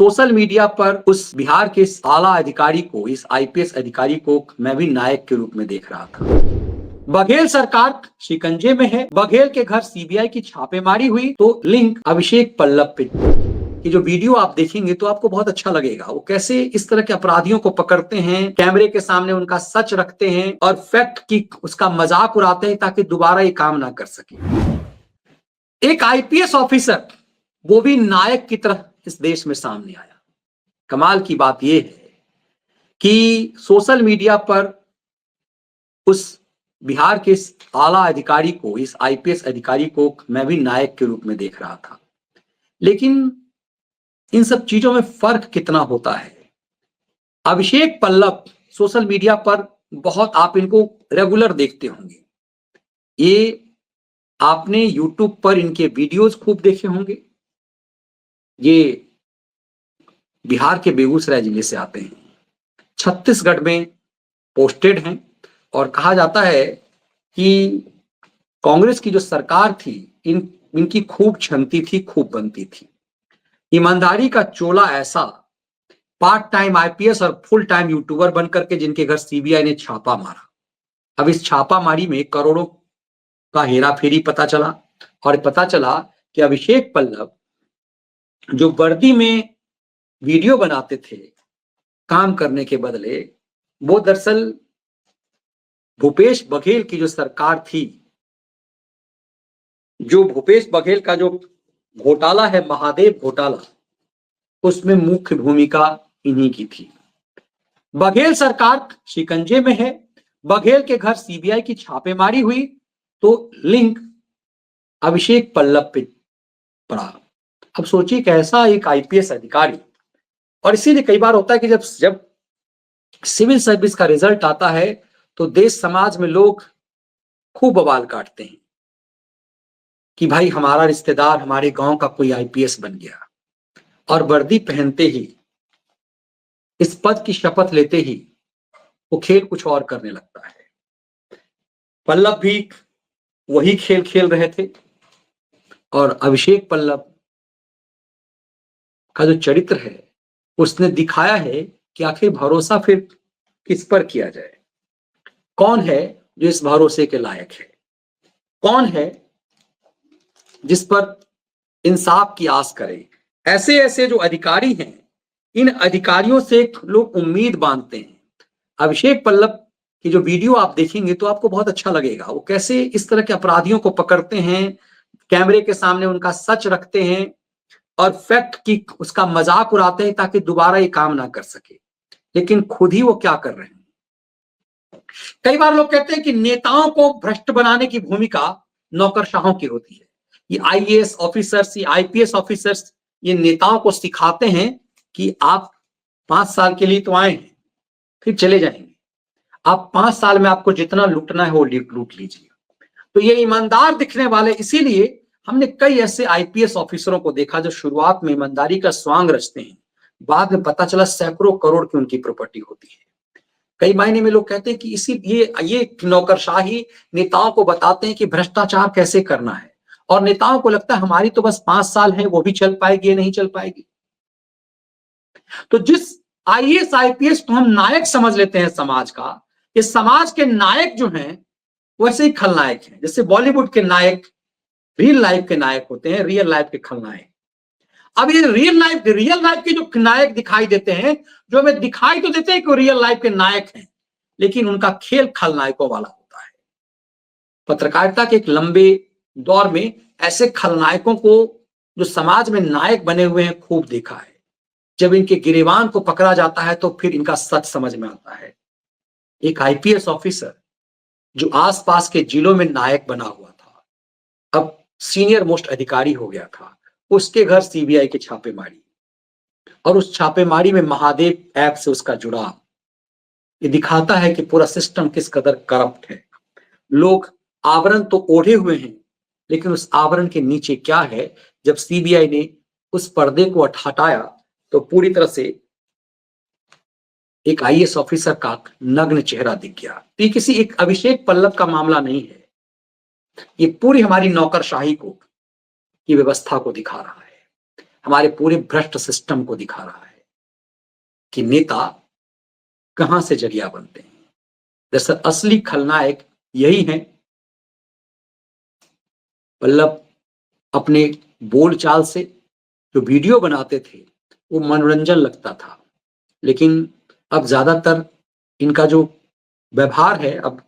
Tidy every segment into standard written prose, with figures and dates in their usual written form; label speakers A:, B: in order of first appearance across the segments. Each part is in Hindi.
A: सोशल मीडिया पर उस बिहार के इस आला अधिकारी को, इस आईपीएस अधिकारी को मैं भी नायक के रूप में देख रहा था। बघेल सरकार शिकंजे में है। बघेल के घर सीबीआई की छापेमारी हुई तो लिंक अभिषेक पल्लव पे। कि जो वीडियो आप देखेंगे तो आपको बहुत अच्छा लगेगा। वो कैसे इस तरह के अपराधियों को पकड़ते हैं, कैमरे के सामने उनका सच रखते हैं और फैक्ट की उसका मजाक उड़ाते हैं ताकि दोबारा ये काम ना कर सके। एक आईपीएस ऑफिसर, वो भी नायक की तरह इस देश में सामने आया। कमाल की बात यह है कि सोशल मीडिया पर उस बिहार के इस आला अधिकारी को, इस आईपीएस अधिकारी को मैं भी नायक के रूप में देख रहा था। लेकिन इन सब चीजों में फर्क कितना होता है। अभिषेक पल्लव सोशल मीडिया पर बहुत, आप इनको रेगुलर देखते होंगे। ये आपने यूट्यूब पर इनके वीडियोस खूब देखे होंगे। ये बिहार के बेगूसराय जिले से आते हैं, छत्तीसगढ़ में पोस्टेड हैं और कहा जाता है कि कांग्रेस की जो सरकार थी इनकी खूब छनती थी, खूब बनती थी। ईमानदारी का चोला ऐसा, पार्ट टाइम आईपीएस और फुल टाइम यूट्यूबर बनकर के जिनके घर सीबीआई ने छापा मारा। अब इस छापामारी में करोड़ों का हेरा फेरी पता चला और पता चला कि अभिषेक पल्लव जो वर्दी में वीडियो बनाते थे काम करने के बदले, वो दरअसल भूपेश बघेल की जो सरकार थी, जो भूपेश बघेल का जो घोटाला है, महादेव घोटाला, उसमें मुख्य भूमिका इन्हीं की थी। बघेल सरकार शिकंजे में है। बघेल के घर सीबीआई की छापेमारी हुई तो लिंक अभिषेक पल्लव पे पड़ा। अब सोचिए कैसा एक आईपीएस अधिकारी, और इसीलिए कई बार होता है कि जब सिविल सर्विस का रिजल्ट आता है तो देश समाज में लोग खूब बवाल काटते हैं कि भाई हमारा रिश्तेदार, हमारे गांव का कोई आईपीएस बन गया, और वर्दी पहनते ही, इस पद की शपथ लेते ही वो खेल कुछ और करने लगता है। पल्लव भी वही खेल खेल रहे थे और अभिषेक पल्लव का जो चरित्र है उसने दिखाया है कि आखिर भरोसा फिर किस पर किया जाए। कौन है जो इस भरोसे के लायक है, कौन है जिस पर इंसाफ की आस करे। ऐसे ऐसे जो अधिकारी हैं, इन अधिकारियों से लोग उम्मीद बांधते हैं। अभिषेक पल्लव की जो वीडियो आप देखेंगे तो आपको बहुत अच्छा लगेगा। वो कैसे इस तरह के अपराधियों को पकड़ते हैं, कैमरे के सामने उनका सच रखते हैं और फैक्ट की उसका मजाक उड़ाते हैं ताकि दोबारा ये काम ना कर सके। लेकिन खुद ही वो क्या कर रहे हैं। कई बार लोग कहते हैं कि नेताओं को भ्रष्ट बनाने की भूमिका नौकरशाहों की होती है। ये आईएएस ऑफिसर्स, ये आईपीएस ऑफिसर्स, ये नेताओं को सिखाते हैं कि आप 5 साल के लिए तो आए हैं, फिर चले जाएंगे। आप 5 साल में आपको जितना लूटना है वो लूट लीजिए। तो ये ईमानदार दिखने वाले, इसीलिए हमने कई ऐसे आईपीएस ऑफिसरों को देखा जो शुरुआत में ईमानदारी का स्वांग रचते हैं, बाद में पता चला सैकड़ों करोड़ की उनकी प्रॉपर्टी होती है। कई मायने में लोग कहते हैं कि इसी ये नौकरशाही नेताओं को बताते हैं कि भ्रष्टाचार कैसे करना है, और नेताओं को लगता है हमारी तो बस 5 साल है, वो भी चल पाएगी या नहीं चल पाएगी। तो जिस आईएएस आईपीएस को हम नायक समझ लेते हैं समाज का, ये समाज के नायक जो हैं वैसे ही खलनायक हैं। जैसे बॉलीवुड के नायक रियल लाइफ के नायक होते हैं, रियल लाइफ के खलनायक। अब ये रियल लाइफ के जो नायक दिखाई देते हैं, जो हमें दिखाई तो देते हैं कि वो रियल लाइफ के नायक हैं, लेकिन उनका खेल खलनायकों वाला होता है। पत्रकारिता के एक लंबे दौर में ऐसे खलनायकों को जो समाज में नायक बने हुए हैं खूब देखा है। जब इनके गिरेबान को पकड़ा जाता है तो फिर इनका सच समझ में आता है। एक आईपीएस ऑफिसर जो आसपास के जिलों में नायक बना हुआ था, अब सीनियर मोस्ट अधिकारी हो गया था, उसके घर सीबीआई की छापेमारी, और उस छापेमारी में महादेव ऐप से उसका जुड़ाव, ये दिखाता है कि पूरा सिस्टम किस कदर करप्ट है। लोग आवरण तो ओढ़े हुए हैं, लेकिन उस आवरण के नीचे क्या है। जब सीबीआई ने उस पर्दे को हटाया तो पूरी तरह से एक आईएएस ऑफिसर का नग्न चेहरा दिख गया। तो ये किसी एक अभिषेक पल्लव का मामला नहीं है, ये पूरी हमारी नौकरशाही को, की व्यवस्था को दिखा रहा है। हमारे पूरे भ्रष्ट सिस्टम को दिखा रहा है कि नेता कहां से जरिया बनते हैं। दरअसल असली खलनायक यही है। वल्लभ अपने बोलचाल से जो वीडियो बनाते थे वो मनोरंजन लगता था, लेकिन अब ज्यादातर इनका जो व्यवहार है, अब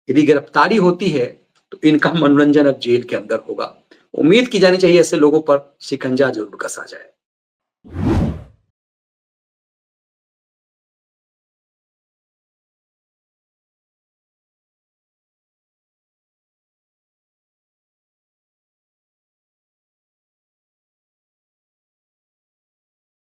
A: यदि गिरफ्तारी होती है तो इनका मनोरंजन अब जेल के अंदर होगा। उम्मीद की जानी चाहिए ऐसे लोगों पर शिकंजा जरूर कसा जाए।